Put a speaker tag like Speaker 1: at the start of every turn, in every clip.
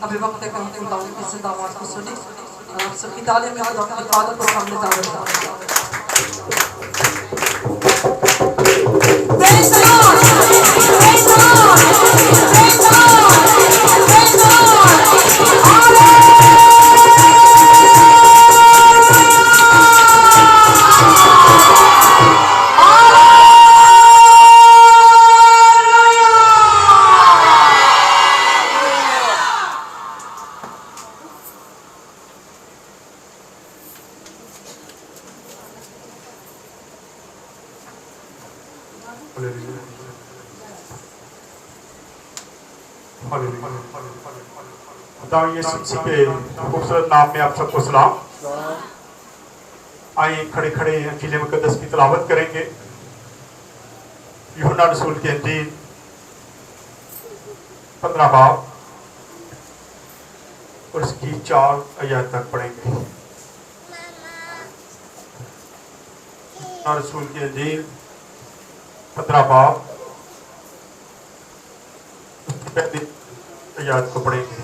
Speaker 1: अभी वक्त है कि हम खुदा की जिंदा आवाज को सुने और आप सबकी तालियों में खुदा की इबादत को सामने दावत दें। Praise the Lord! Praise the Lord! Praise the Lord! Praise the Lord! Hallelujah!
Speaker 2: खुदा यीशु मसीह के खूबसूरत नाम में आप सबको सलाम। आइए खड़े खड़े अंजील मुकद्दस की तिलावत करेंगे। यूहन्ना रसूल की अंजील 15 बाब और उसकी 4 आयत तक पढ़ेंगे। यूहन्ना रसूल की अंजील 15 बाब आयत को पढ़ेंगे।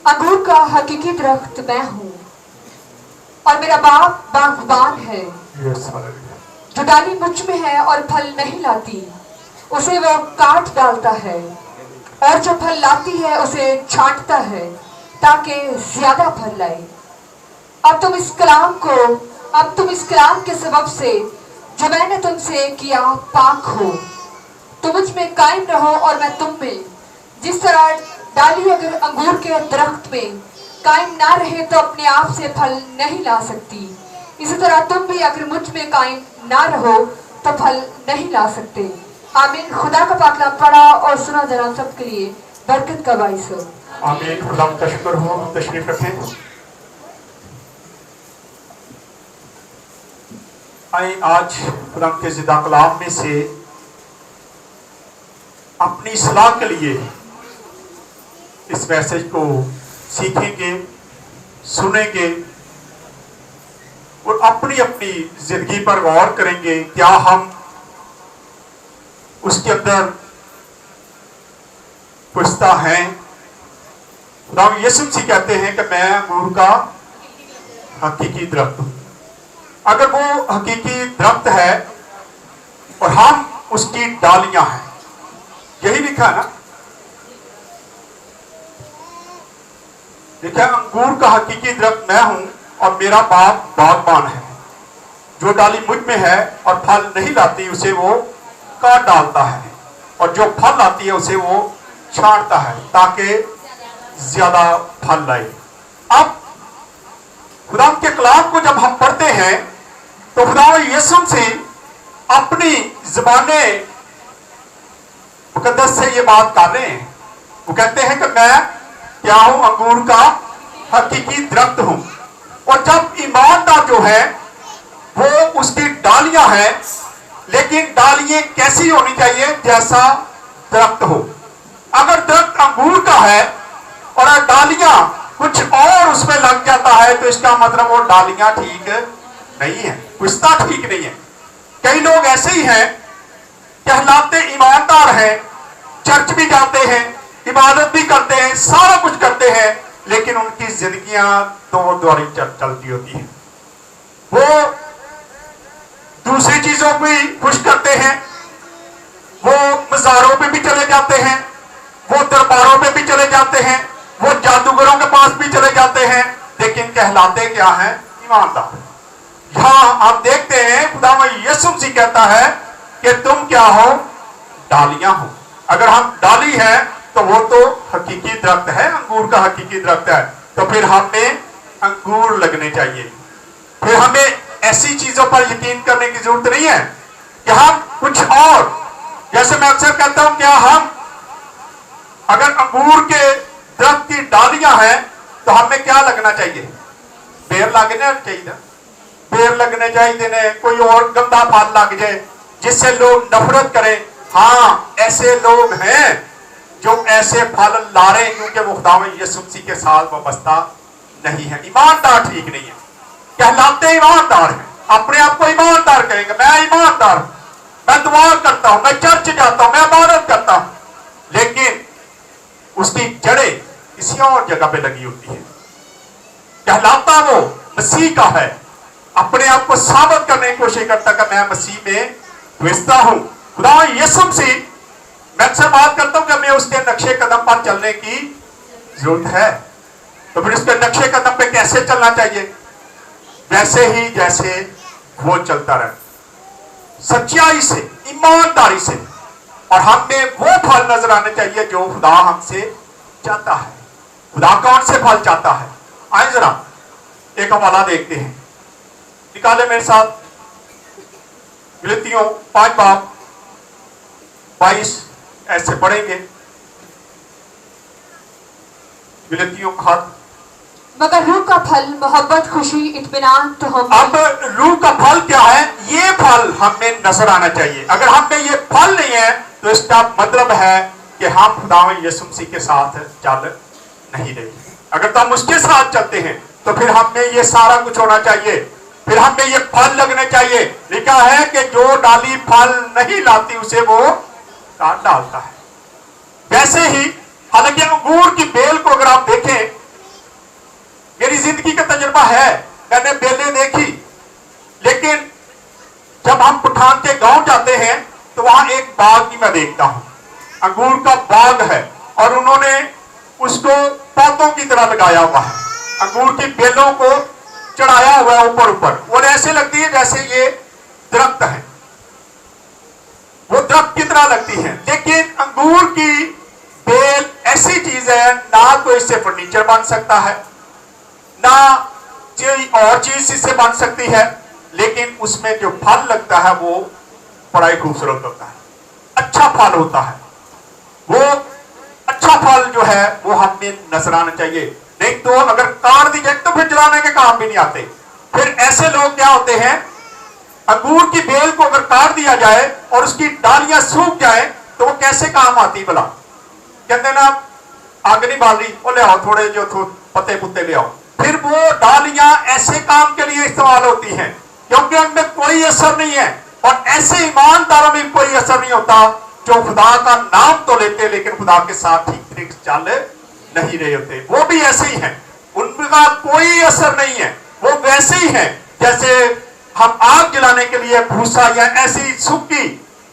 Speaker 3: अंगूर का हकीकी दरख्त मैं हूँ और मेरा बाप बागबान है। जो डाली मुझ में है और फल नहीं लाती उसे वो काट डालता है, और जो फल लाती है उसे छांटता है ताकि ज्यादा फल लाए। अब तुम इस कलाम के सबब से जो मैंने तुमसे किया पाक हो। तुम मुझ में कायम रहो और मैं तुम में। जिस तरह डाली अगर अंगूर के दरख्त में कायम ना रहे तो अपने आप से फल नहीं ला सकती, इसी तरह तुम भी अगर मुझ में कायम ना रहो तो फल नहीं ला सकते। आमीन। खुदा का पाक कलाम पढ़ा और सुना जरा सबके लिए बरकत का बाइस हो।
Speaker 2: आमीन। खुदा का शुक्र हो। तशरीफ रखें। आइए आज खुदा के जिंदा कलाम में से अपनी सलाह के लिए इस मैसेज को सीखेंगे, सुनेंगे और अपनी अपनी जिंदगी पर गौर करेंगे। क्या हम उसके अंदर पुश्ता हैं? खुदा यीशु मसीह कहते हैं कि मैं अंगूर का हकीकी दरख्त हूं। अगर वो हकीकी दरख्त है और हम उसकी डालियां हैं, यही लिखा है ना। देखिए, अंगूर का हकीकी दरख्त मैं हूं और मेरा बाप बागबान है। जो डाली मुझ में है और फल नहीं लाती उसे वो काट डालता है, और जो फल लाती है उसे वो छांटता है ताकि ज्यादा फल लाए। अब खुदा के कलाम को जब हम पढ़ते हैं तो खुदा यीशु से अपनी ज़बाने मुकद्दस से ये बात कर रहे हैं। वो कहते हैं कि मैं क्या हूं? अंगूर का हकीकी दरख्त हूं। और जब ईमानदार जो है वो उसकी डालियां हैं, लेकिन डालियां कैसी होनी चाहिए? जैसा दरख्त हो। अगर दरख्त अंगूर का है और डालियां कुछ और उसमें लग जाता है तो इसका मतलब वो डालियां ठीक नहीं है, पुश्ता ठीक नहीं है। कई लोग ऐसे ही हैं, कहलाते ईमानदार हैं, चर्च भी जाते हैं, इबादत भी करते हैं, सारा कुछ करते हैं, लेकिन उनकी जिंदगियां दो द्वारी चलती होती हैं। वो दूसरी चीजों पे खुश करते हैं, वो मज़ारों पे भी चले जाते हैं, वो दरबारों पे भी चले जाते हैं, वो जादूगरों के पास भी चले जाते हैं, लेकिन कहलाते क्या हैं? ईमानदार। यहां आप देखते हैं खुदा यीशु मसीह कहता है कि तुम क्या हो? डालियां हो। अगर हम डाली है तो वो तो हकीकी दरख्त है, अंगूर का हकीकी दरख्त है, तो फिर हमें अंगूर लगने चाहिए। फिर हमें ऐसी चीजों पर यकीन करने की जरूरत नहीं है कि हम कुछ और, जैसे मैं अक्सर कहता हूं, क्या हम अगर अंगूर के दरख्त की डालियां हैं तो हमें क्या लगना चाहिए? बेर लगने चाहिए, बेर लगने चाहिए ने, कोई और गंदा फल लग जाए जिससे लोग नफरत करें। हाँ, ऐसे लोग हैं जो ऐसे फल ला रहे हैं क्योंकि वो खुदा यीशु मसीह के साथ वाबस्ता नहीं है, ईमानदार ठीक नहीं है। कहलाते ईमानदार हैं, अपने आप को ईमानदार कहेंगे, मैं ईमानदार हूं, मैं दुआ करता हूं, मैं चर्च जाता हूं, मैं इबादत करता हूं, लेकिन उसकी जड़ें किसी और जगह पे लगी होती है। कहलाता वो मसीह का है, अपने आप को साबित करने की कोशिश करता कि मैं मसीह में विश्वासता हूं। खुदा यीशु मसीह, मैं अक्सर बात करता हूं कि हमें उसके नक्शे कदम पर चलने की जरूरत है। तो फिर उसके नक्शे कदम पे कैसे चलना चाहिए? वैसे ही जैसे वो चलता रहे, सच्चाई से, ईमानदारी से, और हमें वो फल नजर आने चाहिए जो खुदा हमसे चाहता है। खुदा कौन से फल चाहता है? आइए जरा एक हवाला देखते हैं, निकाले मेरे साथ गलतियों 5 बाब 22, ऐसे पढ़ेंगे गलतियों का खत।
Speaker 3: मगर रूह का फल मोहब्बत, खुशी, इत्मीनान तो हम
Speaker 2: अब रूह का फल क्या है? ये फल हमें नजर आना चाहिए। अगर हमें ये फल नहीं है तो इसका मतलब है कि हम खुदावंद यीशु मसीह के साथ चल नहीं रहे। अगर तो हम उसके साथ चलते हैं तो फिर हमें ये सारा कुछ होना चाहिए, फिर हमें ये फल लगने चाहिए। लिखा है कि जो डाली फल नहीं लाती उसे वो काट डालता है। वैसे ही हालांकि अंगूर की बेल को अगर आप देखें, मेरी जिंदगी का तजुर्बा है, मैंने बेलें देखी, लेकिन जब हम पठान के गांव जाते हैं तो वहां एक बाग भी मैं देखता हूं, अंगूर का बाग है, और उन्होंने उसको पौधों की तरह लगाया हुआ है, अंगूर की बेलों को चढ़ाया हुआ है ऊपर ऊपर, और ऐसे लगती है जैसे ये दरख्त है, वो दरख्त की तरह लगती है। लेकिन अंगूर की बेल ऐसी चीज है, ना तो इससे फर्नीचर बन सकता है, ना कोई और चीज इससे बन सकती है, लेकिन उसमें जो फल लगता है वो बड़ा ही खूबसूरत होता है, अच्छा फल होता है। वो अच्छा फल जो है वो हमें नजर आना चाहिए। नहीं तो अगर काट दी जाए तो फिर जलाने के काम भी नहीं आते। फिर ऐसे लोग क्या होते हैं, अंगूर की बेल को अगर काट दिया जाए और उसकी डालियां सूख जाए तो वो कैसे काम आती भला? कहते ना आग नहीं बाल रही, वो ले आओ थोड़े जो पत्ते पुत्ते ले आओ। फिर वो डालियां ऐसे काम के लिए इस्तेमाल होती हैं क्योंकि उनमें कोई असर नहीं है, और ऐसे ईमानदारों में कोई असर नहीं होता जो खुदा का नाम तो लेते लेकिन खुदा के साथ ठीक तरीके से चल नहीं रहे होते। वो भी ऐसे ही हैं, उनका कोई असर नहीं है, वो वैसे ही हैं जैसे हम आग जलाने के लिए भूसा या ऐसी सूखी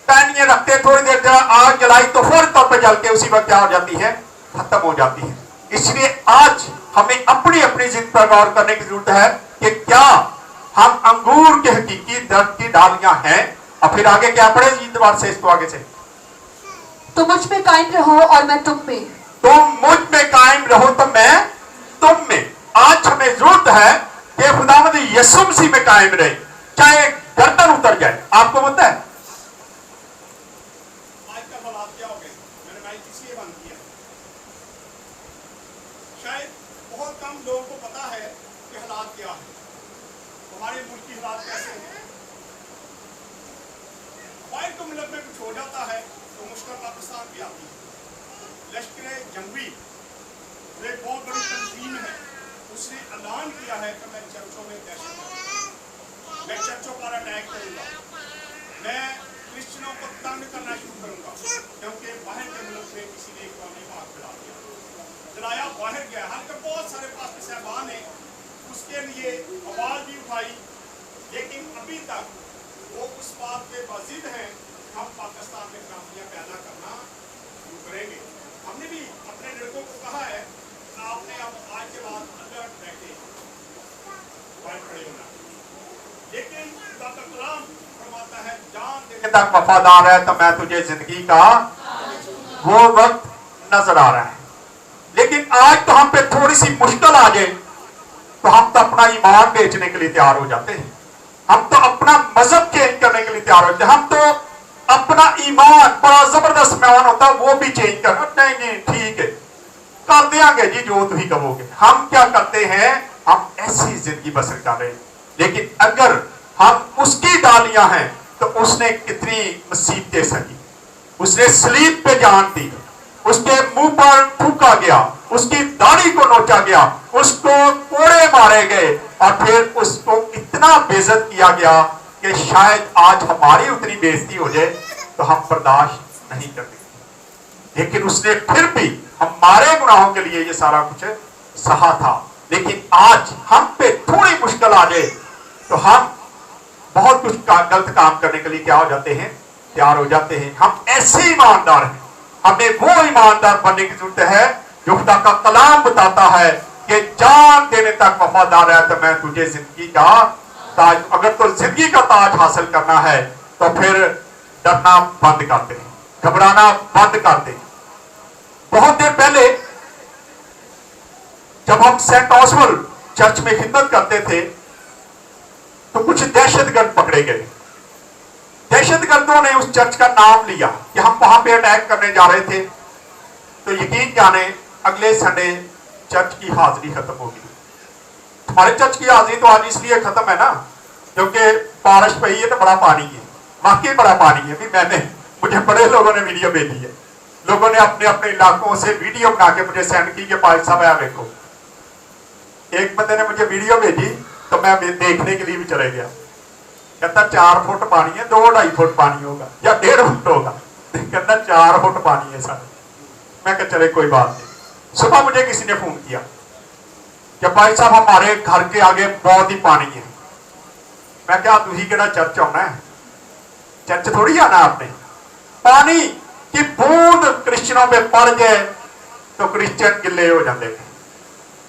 Speaker 2: टहनियां रखते, थोड़ी देर आग जलाई तो फौरी तौर पर जल के उसी वक्त क्या हो जाती है, खत्म हो जाती है। इसलिए आज हमें अपनी अपनी जिद पर गौर करने की जरूरत है कि क्या हम अंगूर के हकीकी दरख्त की डालियां हैं। और फिर आगे क्या पढ़े जी दोबारा से, इसको आगे से,
Speaker 3: तुम मुझ में कायम रहो और मैं तुम में।
Speaker 2: तुम मुझ में कायम रहो तो मैं तुम में। आज हमें जरूरत है कि खुदावंद यीशु मसीह में कायम रहे, चाहे गर्दन उतर जाए। आपको पता है आज का हालात क्या हो गए? मैंने माइक इसलिए बंद किया, शायद बहुत कम लोगों को पता है कि हालात क्या है, हमारे मुल्क की हालात कैसे हैं। फाइल तो मुल्क में कुछ हो जाता है तो मुश्किल पाकिस्तान भी आती है। लश्कर जंगवी एक बहुत बड़ी तंजीम है, उसने ऐलान किया है कि मैं चर्चों में दहशत, मैं चर्चों पर अटैक करूंगा, मैं क्रिश्चियनों को तंग करना शुरू करूंगा, क्योंकि बाहर के मुल्क में किसी ने इस्लामी बात फैला दिया, जलाया बाहर गया। हालांकि बहुत सारे पास्टर साहबान ने उसके लिए आवाज भी उठाई, लेकिन अभी तक वो उस बात पे बाजिद हैं हम पाकिस्तान में क्रांतियां पैदा करना शुरू करेंगे। हमने भी अपने लड़कों को कहा है आपने अब आज के बाद अलर्ट बैठे खड़े होना, लेकिन कलाम फरमाता है जान देने तक वफादार है तो मैं तुझे जिंदगी का वो वक्त नजर आ रहा है। लेकिन आज तो हम पे थोड़ी सी मुश्किल आ जाए तो हम तो अपना ईमान बेचने के लिए तैयार हो जाते हैं, हम तो अपना मजहब चेंज करने के लिए तैयार होते हैं, हम तो अपना ईमान बड़ा जबरदस्त ईमान होता है वो भी चेंज कर, नहीं नहीं ठीक है कर देंगे जी जो तुम ही कहोगे। हम क्या करते हैं, हम ऐसी जिंदगी बसर कर रहे हैं। लेकिन अगर हम उसकी डालियां हैं तो उसने कितनी मुसीबतें सही, उसने सलीब पे जान दी, उसके मुंह पर थूका गया, उसकी दाढ़ी को नोचा गया, उसको कोड़े मारे गए, और फिर उसको इतना बेइज्जत किया गया कि शायद आज हमारी उतनी बेइज्जती हो जाए तो हम बर्दाश्त नहीं करते। लेकिन उसने फिर भी हमारे गुनाहों के लिए ये सारा कुछ सहा था। लेकिन आज हम पे थोड़ी मुश्किल आ जाए तो हम बहुत कुछ गलत काम करने के लिए क्या हो जाते हैं, तैयार हो जाते हैं। हम ऐसे ईमानदार हैं, हमें वो ईमानदार बनने की जरूरत है जो खुदा का कलाम बताता है कि जान देने तक वफादार है तो मैं तुझे जिंदगी का ताज, अगर तो जिंदगी का ताज हासिल करना है तो फिर डरना बंद कर दे, घबराना बंद कर दे। बहुत देर पहले जब हम सेंट ऑसवल्ड चर्च में खिदमत करते थे तो कुछ दहशतगर्द पकड़े गए। दहशतगर्दों ने उस चर्च का नाम लिया कि हम वहां पे अटैक करने जा रहे थे। तो यकीन जाने अगले संडे चर्च की हाजिरी खत्म होगी। हमारे चर्च की हाजिरी तो आज इसलिए खत्म है ना क्योंकि बारिश पई है तो बड़ा पानी है, वाकई बड़ा पानी है। भी मुझे बड़े लोगों ने वीडियो भेजी है, लोगों ने अपने अपने इलाकों से वीडियो बना के मुझे सेंड की कि भाई साहब है देखो। एक बंदे ने मुझे वीडियो भेजी तो मैं देखने के लिए भी चले गया। कहता 4 फुट पानी है, 2-2.5 फुट पानी होगा या 1.5 फुट होगा। कहता 4 फुट पानी है सर। मैं कहा चले कोई बात नहीं। सुबह मुझे किसी ने फोन किया कि भाई साहब हमारे घर के आगे बहुत ही पानी है। मैं क्या तुझी केड़ा चर्च आना है, चर्च थोड़ी आना आपने। पानी की बूंद क्रिश्चियनों पे पड़ जाए तो क्रिश्चियन गिले हो जाते हैं।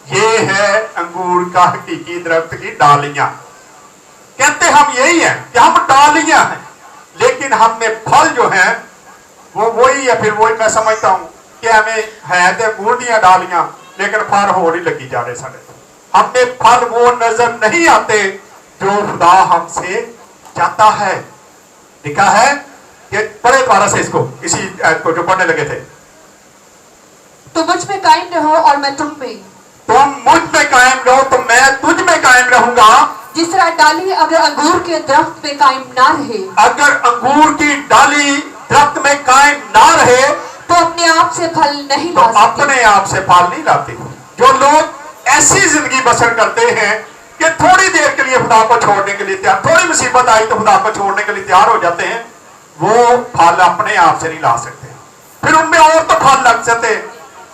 Speaker 2: ये है अंगूर का हकीकी दरख्त की डालियां। कहते हम यही है कि हम डालियां हैं, लेकिन हमने फल जो है वो वही है। फिर वही मैं समझता हूं कि हमें है तो अंगूर दियां डालियां लेकिन फल होर ही लगी जा रहे सारे। हमें फल वो नजर नहीं आते जो खुदा हमसे चाहता है। लिखा है कि बड़े द्वारा से इसको इसी को जो पढ़ने लगे थे,
Speaker 3: तुम मुझ में कायम रहो और मैं तुम में।
Speaker 2: तुम मुझ में कायम रहो तो मैं तुझ में कायम रहूंगा।
Speaker 3: जिस तरह डाली अगर अंगूर के दरख्त में कायम ना रहे,
Speaker 2: अगर अंगूर की डाली दरख्त में कायम ना रहे
Speaker 3: तो अपने आप से फल नहीं
Speaker 2: तो
Speaker 3: ला सकती।
Speaker 2: अपने आप से फल नहीं लाते। जो लोग ऐसी जिंदगी बसर करते हैं कि थोड़ी देर के लिए खुदा को छोड़ने के लिए तैयार, थोड़ी मुसीबत आई तो खुदा को छोड़ने के लिए तैयार हो जाते हैं, वो फल अपने आप से नहीं ला सकते। फिर उनमें और तो फल लग सकते,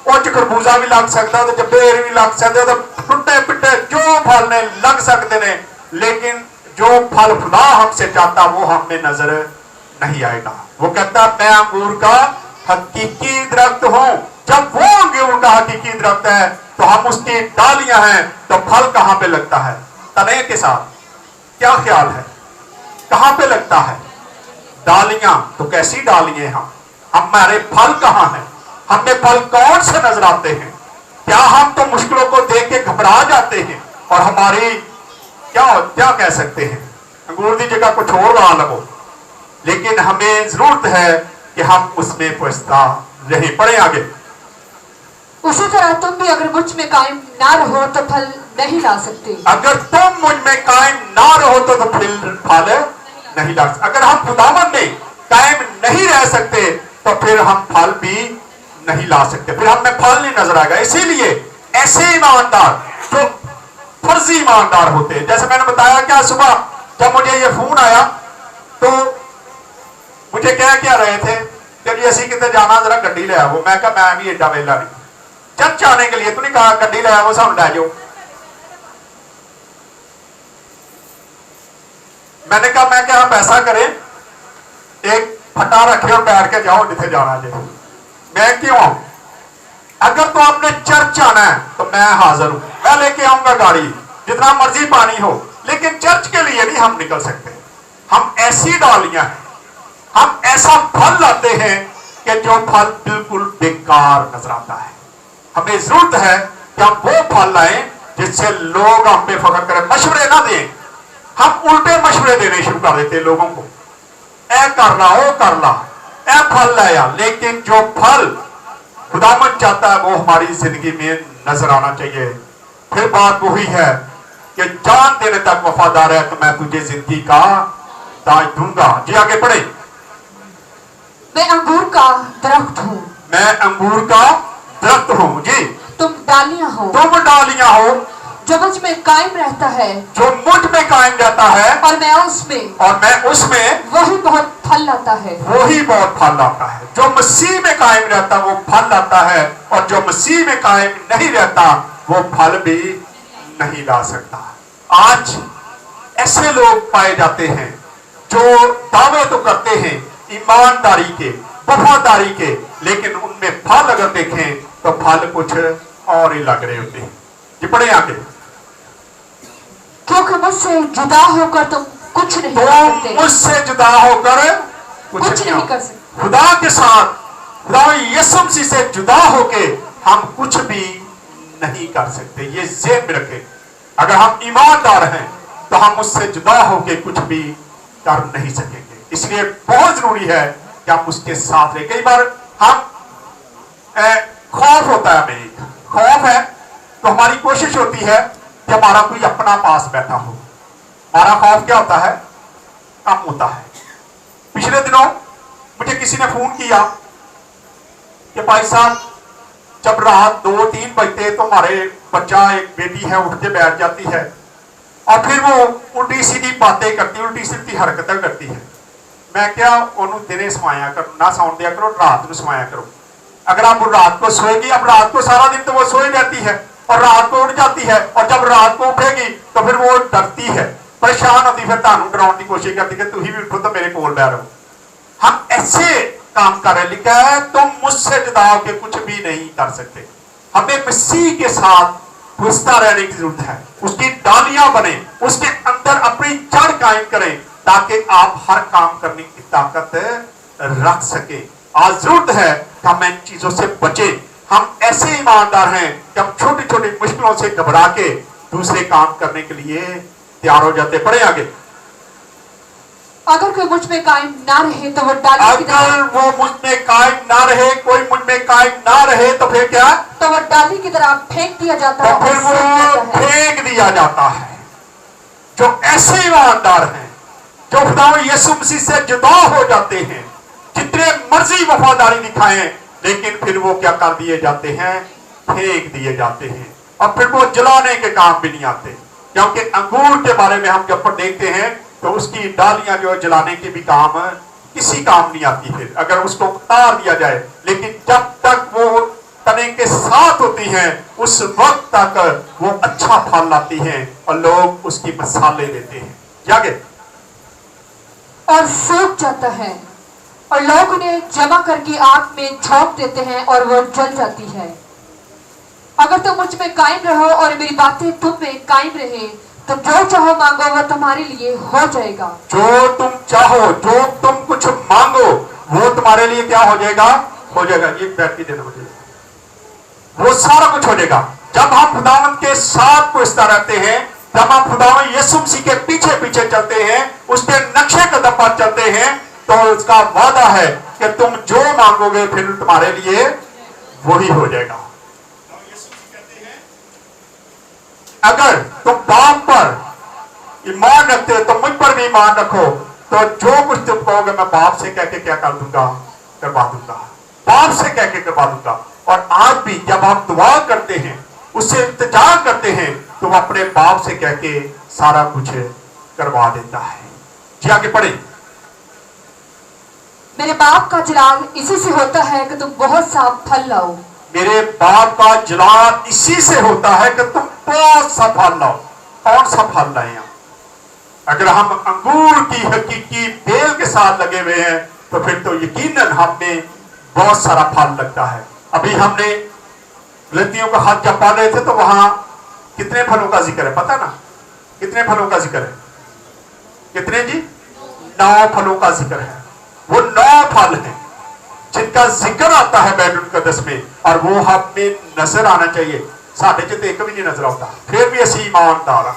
Speaker 2: और खरबूजा भी लग सकता, तो बेर भी लग सकते, तो टुटे पिटे जो फल ने लग सकते ने, लेकिन जो फल खुदा हमसे चाहता वो हमें नजर नहीं आएगा। वो कहता मैं अंगूर का हकीकी दरख्त हूं। जब वो अंगूर का हकीकी दरख्त है तो हम उसकी डालियां हैं, तो फल कहां पे लगता है? तने के साथ। क्या ख्याल है कहां पे लगता है? डालियां। तो कैसी डालियां हम? हमारे फल कहां हैं? हमें फल कौन से नजर आते हैं? क्या हम तो मुश्किलों को देख के घबरा जाते हैं और हमारी क्या कह सकते हैं, अंगूर की जगह कुछ और ला लगो। लेकिन हमें जरूरत है कि हम उसमें पहुंचता रहे। पढ़े आगे।
Speaker 3: उसी तरह तुम भी अगर मुझ में कायम ना रहो तो फल नहीं ला सकते।
Speaker 2: अगर तुम मुझ में कायम ना रहो तो फल नहीं ला सकते। अगर हम खुदावन में कायम नहीं रह सकते तो फिर हम फल भी नहीं ला सकते, फिर हमें फल नहीं नजर आएगा। इसीलिए ऐसे ईमानदार जो फर्जी ईमानदार होते हैं, जैसे मैंने बताया क्या सुबह जब मुझे ये फोन आया तो मुझे क्या रहे थे कि असी कितने जाना जरा गड्डी ले आओ। मैं कहा मैं भी एडा वेला नहीं चर्च आने के लिए, तू नहीं कहा गड्डी ले आओ सानू लै जाओ। मैंने कहा मैं क्या पैसा करे एक फटा रखे और बैठ के जाओ जिथे जाना चाहिए। मैं क्यों आऊं? अगर तो आपने चर्च आना है तो मैं हाजिर हूं, मैं लेके आऊंगा गाड़ी, जितना मर्जी पानी हो, लेकिन चर्च के लिए नहीं हम निकल सकते। हम ऐसी डालियां हैं, हम ऐसा फल लाते हैं कि जो फल बिल्कुल बेकार नजर आता है। हमें जरूरत है कि हम वो फल लाएं जिससे लोग हम पे फख्र करें। मशवरे ना दें, हम उल्टे मशवरे देने शुरू कर देते हैं लोगों को, ऐ कर ला वो कर ला, ऐ फल लाया। लेकिन जो फल खुदावन चाहता है वो हमारी जिंदगी में नजर आना चाहिए। फिर बात वही है कि जान देने तक वफादार है तो मैं तुझे जिंदगी का ताज दूंगा। जी आगे पढ़े।
Speaker 3: मैं अंगूर का दरख्त हूँ।
Speaker 2: मैं अंगूर का दरख्त हूँ। जी
Speaker 3: तुम डालियां हो।
Speaker 2: तुम डालियां हो।
Speaker 3: जो मुझ में कायम रहता है
Speaker 2: जो मुझ में कायम रहता है
Speaker 3: और मैं उसमें,
Speaker 2: और मैं उसमें,
Speaker 3: वही बहुत फल लाता है।
Speaker 2: वही बहुत फल लाता है। जो मसीह में कायम रहता वो फल लाता है, और जो मसीह में कायम नहीं रहता वो फल भी नहीं ला सकता। आज ऐसे लोग पाए जाते हैं जो दावे तो करते हैं ईमानदारी के, वफादारी के, लेकिन उनमें फल अगर देखें तो फल कुछ और ही लग रहे होते हैं। जी पढ़े आगे।
Speaker 3: क्योंकि मुझसे जुदा होकर तुम कुछ नहीं कर
Speaker 2: तो
Speaker 3: सकते।
Speaker 2: मुझसे जुदा होकर
Speaker 3: कुछ नहीं कर सकते।
Speaker 2: खुदा के साथ, खुदा यीशु मसीह से जुदा होके हम कुछ भी नहीं कर सकते। ये ज़हन में रखें। अगर हम ईमानदार हैं तो हम उससे जुदा होके कुछ भी कर नहीं सकेंगे। इसलिए बहुत जरूरी है कि हम उसके साथ रहे। कई बार हम खौफ होता है, हमें एक खौफ है तो हमारी कोशिश होती है कि हमारा कोई अपना पास बैठा हो। हमारा खौफ क्या होता है? कम होता है। पिछले दिनों मुझे किसी ने फोन किया कि भाई साहब जब रात 2-3 बजते तो हमारे बच्चा, एक बेटी है, उठ के बैठ जाती है और फिर वो उल्टी सीधी बातें करती, उल्टी सीधी हरकतें करती है। मैं क्या उन्होंने दिने समाया करो, ना सौन दिया करो, रात में समाया करो। अगर आप रात को सोएगी, अब रात को सारा दिन तो वो सोई रहती है और रात को उठ जाती है, और जब रात को उठेगी तो फिर वो डरती है, परेशान होती, फिर तानू डराने की कोशिश करती है कि तू ही भी उठो तो मेरे कोल बैठ रहो। हम ऐसे काम कर रहे। लिखा है तुम मुझसे जुदा होकर कुछ भी नहीं कर सकते। हमें मसीह के साथ घुसता रहने की जरूरत है। उसकी डालियां बने, उसके अंदर अपनी जड़ कायम करें ताकि आप हर काम करने की ताकत रख सके। आज जरूरत है कि हम इन चीजों से बचें। हम ऐसे ईमानदार हैं कि हम छोटी छोटी मुश्किलों से घबरा के दूसरे काम करने के लिए तैयार हो जाते। पढ़े आगे।
Speaker 3: अगर कोई मुझ में कायम ना रहे तो वो डाली की तरह,
Speaker 2: अगर वो मुझ में कायम ना रहे, कोई मुझ में कायम ना रहे तो फिर क्या?
Speaker 3: तो वो डाली की तरह फेंक दिया जाता है
Speaker 2: तो फिर
Speaker 3: और सूख जाता
Speaker 2: वो
Speaker 3: है।
Speaker 2: फेंक दिया जाता है। जो ऐसे ईमानदार हैं, जो खुदा यीशु मसीह से जुदा हो जाते हैं, जितने मर्जी वफादारी दिखाएं, लेकिन फिर वो क्या कर दिए जाते हैं? फेंक दिए जाते हैं। और फिर वो जलाने के काम भी नहीं आते, क्योंकि अंगूर के बारे में हम जब देखते हैं तो उसकी डालियां जो जलाने के भी काम किसी काम नहीं आती। फिर अगर उसको उतार दिया जाए, लेकिन जब तक वो तने के साथ होती हैं उस वक्त तक वो अच्छा फल लाती हैं और लोग उसकी मसाले देते हैं। जागे।
Speaker 3: और सूख जाता है और लोग उन्हें जमा करके आग में झोंक देते हैं और वो जल जाती है। अगर तुम मुझ में कायम रहो और मेरी बातें तुम में कायम रहे तो जो चाहो मांगो वो तुम्हारे लिए हो जाएगा।
Speaker 2: जो तुम चाहो, जो तुम कुछ मांगो वो तुम्हारे लिए क्या हो जाएगा? हो जाएगा। ये बैठ देना मुझे, वो सारा कुछ हो जाएगा। जब हम खुदावंत के साथ पुछता रहते हैं, जब हम खुदावंत यीशु मसीह के पीछे पीछे चलते हैं, उसके नक्शे कदम पर चलते हैं, तो उसका वादा है कि तुम जो मांगोगे फिर तुम्हारे लिए वही हो जाएगा। अगर तुम बाप पर ईमान रखते हो तो मुझ पर भी ईमान रखो, तो जो कुछ तुम कहोगे मैं बाप से कह के क्या कर दूंगा? करवा दूंगा। बाप से कह के करवा दूंगा। और आज भी जब हम दुआ करते हैं, उससे इंतजार करते हैं, तो वो अपने बाप से कह के सारा कुछ करवा देता है। जी आगे पढ़े।
Speaker 3: मेरे बाप का जलाल इसी से होता है कि तुम बहुत सा फल लाओ।
Speaker 2: मेरे बाप का जलाल इसी से होता है कि तुम बहुत सा फल लाओ। कौन सा फल लाए हम? अगर हम अंगूर की हकीकी बेल के साथ लगे हुए हैं तो फिर तो यकीनन हमें बहुत सारा फल लगता है। अभी हमने गलतियों का हाथ जब पा रहे थे तो वहां कितने फलों का जिक्र है पता ना? कितने फलों का जिक्र है? कितने जी? 9 फलों का जिक्र है। वो 9 फल हैं जिनका जिक्र आता है बैतुल मुकद्दस में, और वो हमें नजर आना चाहिए। साढ़े च एक भी नहीं नजर आता, फिर भी असी ईमानदार हाँ,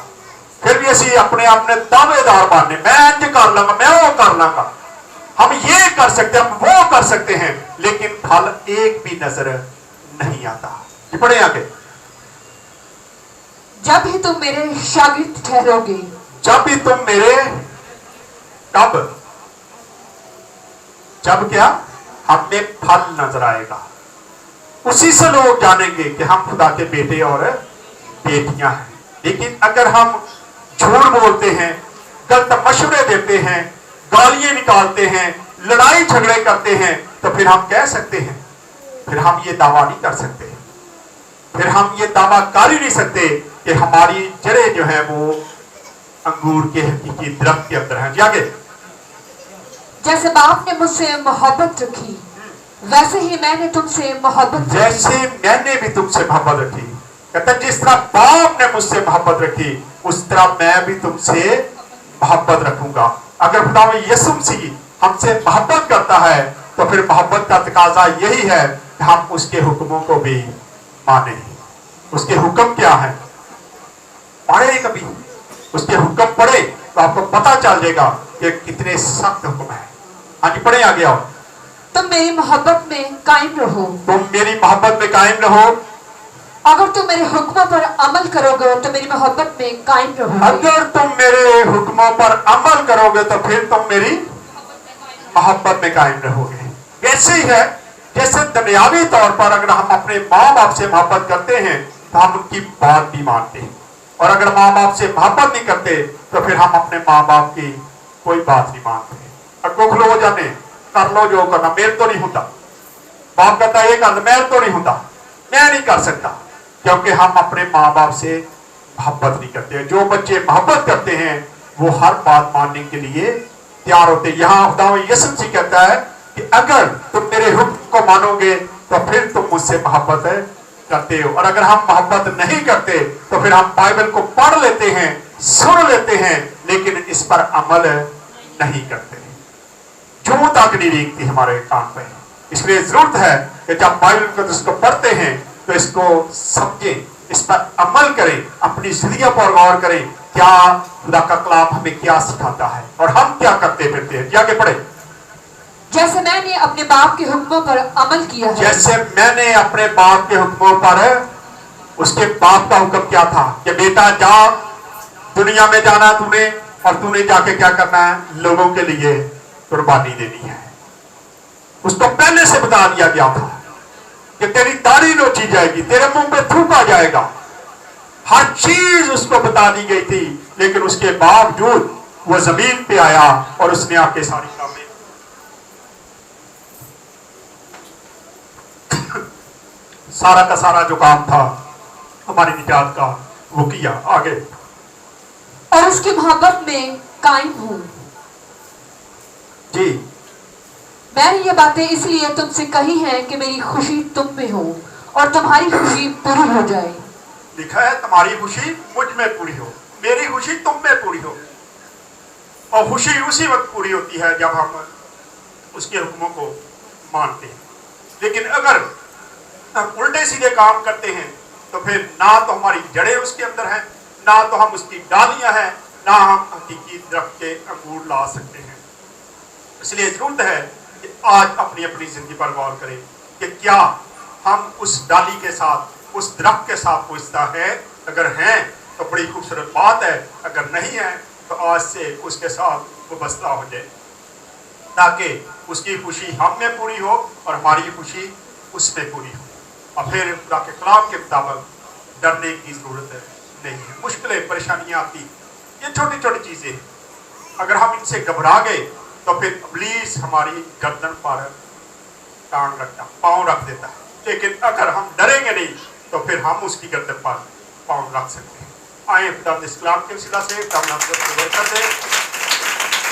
Speaker 2: फिर भी असी अपने अपने दावेदार बनने, मैं इंज कर लूंगा, मैं वो कर लूंगा, हम ये कर सकते हैं, हम वो कर सकते हैं, लेकिन फल एक भी नजर नहीं आता। पढ़े आगे।
Speaker 3: जब ही तुम मेरे शागिर्द ठहरोगे,
Speaker 2: जब भी तुम मेरे, कब? जब क्या? हमें फल नजर आएगा, उसी से लोग जानेंगे कि हम खुदा के बेटे और बेटियां हैं। लेकिन अगर हम झूठ बोलते हैं, गलत मशवरे देते हैं, गालियां निकालते हैं, लड़ाई झगड़े करते हैं, तो फिर हम कह सकते हैं, फिर हम ये दावा नहीं कर सकते, फिर हम ये दावा कर ही नहीं सकते कि हमारी जड़ें जो हैं वो अंगूर के हकीकी दरख्त के अंदर हैं। जी आगे।
Speaker 3: जैसे बाप ने मुझसे मोहब्बत रखी वैसे ही मैंने तुमसे मोहब्बत
Speaker 2: जैसे मैंने भी तुमसे मोहब्बत रखी, कहता जिस तरह बाप ने मुझसे मोहब्बत रखी उस तरह मैं भी तुमसे मोहब्बत रखूंगा। अगर खुदा यीशु मसीह हमसे मोहब्बत करता है तो फिर मोहब्बत का तकाजा यही है कि हम उसके हुक्मों को भी माने। उसके हुक्म क्या है? पढ़े कभी उसके हुक्म पढ़े तो आपको पता चल जाएगा कि कितने सख्त हुक्म है। हाँ जी पढ़े आगे आओ।
Speaker 3: तुम मेरी मोहब्बत में कायम रहो।
Speaker 2: तुम मेरी मोहब्बत में कायम रहो।
Speaker 3: अगर तुम मेरे हुक्मों पर अमल करोगे तो मेरी मोहब्बत में कायम रहोगे।
Speaker 2: अगर तुम मेरे हुक्मों पर अमल करोगे तो फिर तुम मेरी मोहब्बत में कायम रहोगे। वैसे ही है जैसे दुनियावी तौर पर अगर हम अपने माँ बाप से मोहब्बत करते हैं तो हम उनकी बात भी मानते हैं, और अगर माँ बाप से मोहब्बत नहीं करते तो फिर हम अपने माँ बाप की कोई बात नहीं मानते। अगो खलो जाने कर लो जो करना, मेरे तो नहीं होता। बाप कहता ये कर, मेरे तो नहीं होता, मैं नहीं कर सकता, क्योंकि हम अपने माँ बाप से मोहब्बत नहीं करते। जो बच्चे मोहब्बत करते हैं वो हर बात मानने के लिए तैयार होते हैं। यहाँ खुदा यीशु मसीह कहता है कि अगर तुम मेरे हुक्म को मानोगे तो फिर तुम मुझसे मोहब्बत करते हो, और अगर हम मोहब्बत नहीं करते तो फिर हम बाइबल को पढ़ लेते हैं, सुन लेते हैं, लेकिन इस पर अमल नहीं करते। जूं तक नहीं रेंगती हमारे कान पे। इसलिए जरूरत है कि जब बाइबल को इसको पढ़ते हैं तो इसको समझें, इस पर अमल करें, अपनी जिंदगी पर गौर करें, क्या खुदा का कलाम हमें क्या सिखाता है और हम क्या करते फिरते हैं। आगे पढ़े।
Speaker 3: जैसे मैंने अपने बाप के हुक्मों पर अमल किया है।
Speaker 2: जैसे मैंने अपने बाप के हुक्मों पर, उसके बाप का हुक्म क्या था कि बेटा जा, दुनिया में जाना तूने, और तूने जाके क्या करना है, लोगों के लिए कुर्बानी देनी है। उसको पहले से बता दिया गया था कि तेरी दाढ़ी नोची जाएगी, तेरे मुंह पे थूका जाएगा, हर चीज उसको बता दी गई थी, लेकिन उसके बावजूद वो जमीन पे आया और उसने आके सारी कामें सारा का सारा जो काम था हमारी निजात का वो किया। आगे।
Speaker 3: और उसकी मोहब्बत में कायम हूं।
Speaker 2: जी
Speaker 3: मैंने ये बातें इसलिए तुमसे कही हैं कि मेरी खुशी तुम में हो और तुम्हारी खुशी पूरी हो जाए।
Speaker 2: लिखा है तुम्हारी खुशी मुझ में पूरी हो, मेरी खुशी तुम में पूरी हो। और खुशी उसी वक्त पूरी होती है जब हम उसके हुक्मों को मानते हैं। लेकिन अगर हम उल्टे सीधे काम करते हैं तो फिर ना तो हमारी जड़ें उसके अंदर हैं, ना तो हम उसकी डालियां हैं, ना हम हकीकी दरख्त के अंगूर ला सकते हैं। इसलिए जरूरत है कि आज अपनी अपनी जिंदगी पर गौर करें कि क्या हम उस डाली के साथ, उस दरख्त के साथ पुष्टा है। अगर हैं तो बड़ी खूबसूरत बात है, अगर नहीं है तो आज से उसके साथ वाबस्ता हो जाए, ताकि उसकी खुशी हम में पूरी हो और हमारी खुशी उसमें पूरी हो। और फिर खुदा के कलाम के मुताबिक डरने की जरूरत नहीं है। मुश्किलें, परेशानियां आती, ये छोटी छोटी चीजें हैं, अगर हम इनसे घबरा गए तो फिर इब्लीस हमारी गर्दन पर टांग रखता, पांव रख देता है। लेकिन अगर हम डरेंगे नहीं तो फिर हम उसकी गर्दन पर पांव रख सकते हैं। आए खुदा इस कलाम के वसीला से बरकत दे।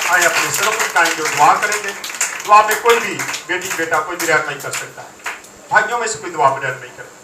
Speaker 2: आए अपने सिरों पर टाइम दुआ करेंगे। दुआ में कोई भी बेटी बेटा कोई भी रहम नहीं कर सकता है, भाइयों में से कोई दुआ में रहम नहीं करता।